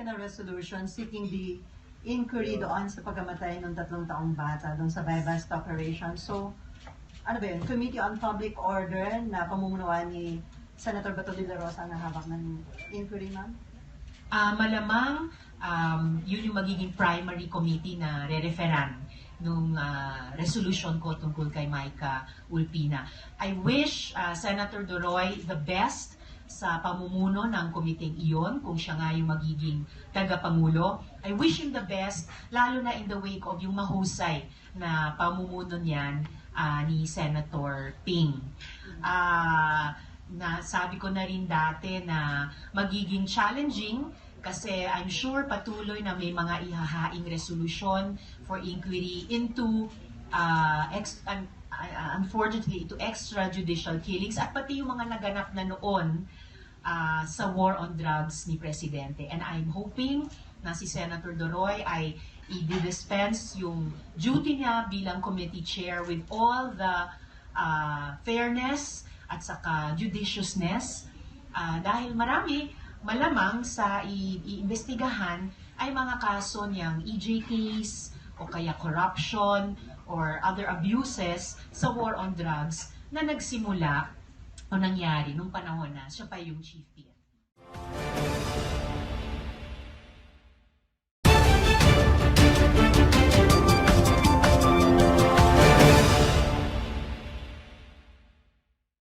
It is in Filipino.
kasi na resolution seeking the inquiry doon sa pagkamatay ng 3 taong bata doon sa Bybast operation. So, ano ba yun? Committee on Public Order na pamumunuan ni Senator Bato de la Rosa na hawak ng inquiry, ma'am? Malamang yun yung magiging primary committee na re-referan nung resolution ko tungkol kay Micah Ulpina. I wish Senator Doroy the best sa pamumuno ng komiteng iyon, kung siya nga yung magiging tagapangulo. I wish him the best, lalo na in the wake of yung mahusay na pamumuno niyan ni Senator Ping. Sabi ko na rin dati na magiging challenging kasi I'm sure patuloy na may mga ihahaing resolution for inquiry into unfortunately to extrajudicial killings at pati yung mga naganap na noon sa war on drugs ni Presidente. And I'm hoping na si Senator Doroy ay i-dispense yung duty niya bilang committee chair with all the fairness at saka judiciousness dahil malamang sa iimbestigahan ay mga kaso niyang EJ case o kaya corruption or other abuses sa war on drugs na nagsimula o nangyari nung panahon na siya pa yung chief.